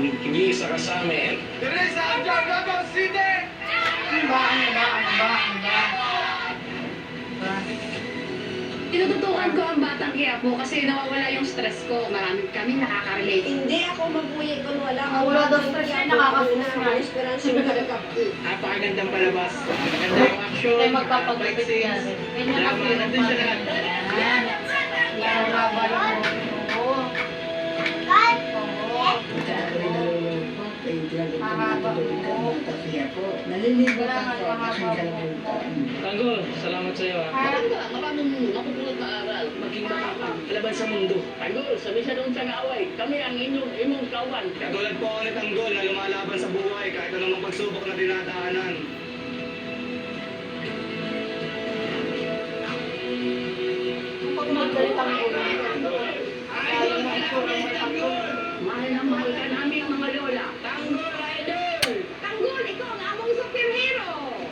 namin kinisa ka sa amin. Teresa, ang Jargagon City! Tinututukan ko ang batang Quiapo kasi nawawala yung stress ko. Marami kami nakaka-relate. Hindi ako mabuhay kung wala ka. Wala daw stress niya, nakaka-stress nga. Napakagandang palabas. Maganda yung action. Kaya magpapagupit yan. Ganyan kasi yung Nandun siya lahat. Yan. Yan, haba yung oo. Nalilimutan ko ang aking kalabutan. Tanggol, salamat sa iyo. Maraming nakupulot na aral, maging matapang, laban sa mundo. Tanggol, sabi siya doon sa away, kami ang imong kawan. Katulad po ako ni Tanggol na lumalaban sa buhay kahit anong pagsubok na dinadaanan. Pag magdalit ang ulo. Mahal na mahal ka namin mga lola. Tanggol, idol! Tanggol, ikaw ang among superhero!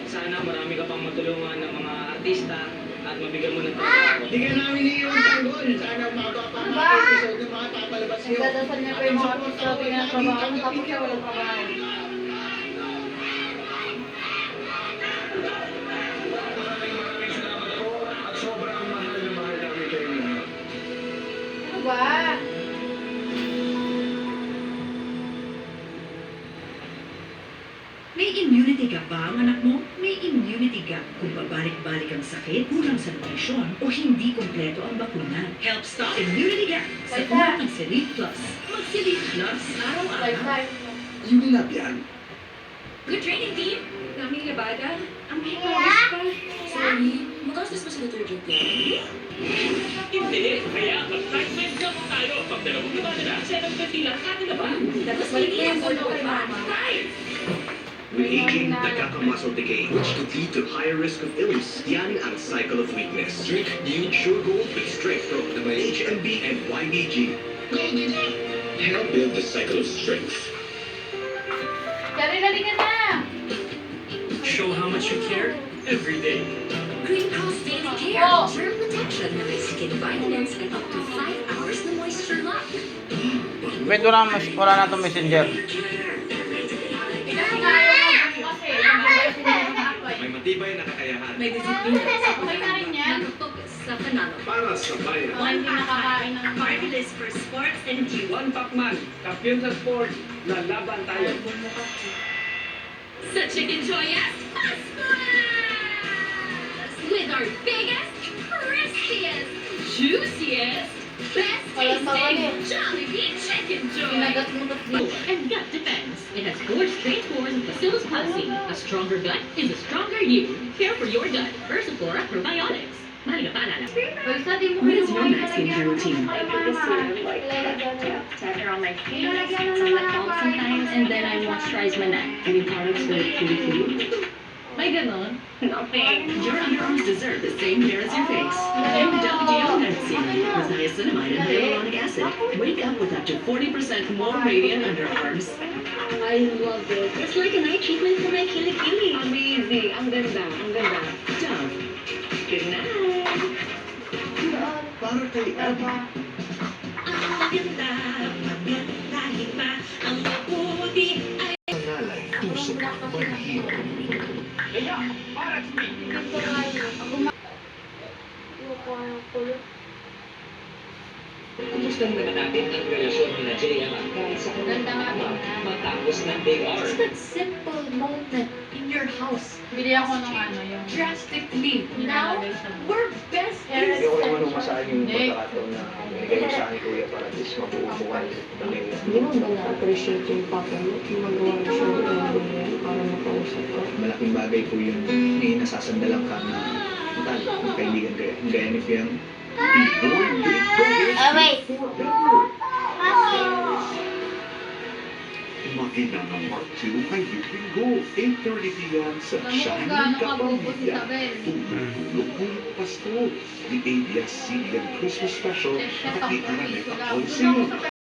Sana marami ka pang matulungan ng mga artista at mabigyan mo ng trabaho. Hindi ka namin iiwan Tanggol. Sana umaba pa ang mga episode ng mga papalabas niyo. Nagdadasal niya pa yung mga artista na tinatrabaho tapos siya walang trabaho. Maraming salamat po at sobrang mahal na mahal namin kayo lahat. Ano ba? May immunity gap ba ang anak mo? May immunity gap kung pabalik-balik ang sakit, kulang sa nutrisyon, o hindi kompleto ang bakuna. Help stop immunity gap sa tulong ng Select Plus. Mag-Select Plus araw-araw. Lifetime. Yun na yan. Good training, team! Naming labada. Ang hipawis pa. Sorry, magastos pa sa detergent yan. Hindi, kaya mag-fragment na po tayo. Pag dalawang labada na, 750 lang atin na ba? Tapos Balik hindi ko ang yung gulo gulo kay pa. mama. With aging, muscle decay, which could lead to higher risk of illness. Yan ang cycle of weakness. Drink New Sure Gold with strength from the HMB and YBG. Help build the cycle of strength. Kaya rin ka na! Show how much you care every day. Green Cross Daily Care. Oh. Germ protection na may skin vitamins and up to 5 hours na moisture lock. Wait, wala na itong messenger. Kasi nga ayaw mo kasi. Nag-voice din naman ako eh. May matibay na kakayahan May disiplina sa Okay na rin yan. pag-focus sa panalo. para sa bayan. Baka hindi nakakain ng Marvelous for sports and you. One Pacman, kampiyon sa sport, lalaban tayo. Sa Chicken Joyas, with our biggest, crispiest, juiciest, best Wala sa tasting wali. Jollibee Chicken Joy. Pinagat mo na And gut defense. It has 4 straight spores of Bacillus palsy. A stronger gut is a stronger you. Care for your gut. Versiflora probiotics. Mahalaga paalala. Pagsa di mo What is your kinuha next skincare routine? I put the serum like center on my face, some lip balm sometimes, and then I moisturize my neck. Any products with QQ? May ganon? Nothing. Your underarms deserve the same care as your face. New WGL Night Serum with niacinamide and hyaluronic acid. Wake up with up to 40% more radiant underarms. I love it. It's like a night treatment for my kilikili. Amazing. Ang ganda. Ang ganda. Dove. Good night. Para kay Abby. Pangalay, tusok, manhiro. Kaya, para sa me. Kumusta naman natin ang relasyon ni Jay at sa Ganda nga din. matapos ng Big R? Just that simple moment in your house Bili ako ng ano yung drastically. Now, nilalagay sa we're best Yes. Hindi ko naman umasahin yung Hindi. pagkakataon na binigay mo sa akin, Kuya, para at least mabuo ko kayo. Hindi mo ba na-appreciate yung papa mo? Magawa na siya ng ganyan para makausap ka. Malaking bagay po yun. May nasasandalang ka na tal, kaibigan kayo. Gaya ni Fiang. wait. Makinang Mark 2 ay Linggo, 8:30 p.m. sa Alam mo kung Shining gaano kabubo si Kapamilya. Tabel. Tulog po yung Pasko, the ABS-CBN Christmas Special, Siya at the ang Araneta pamilya. Coliseum.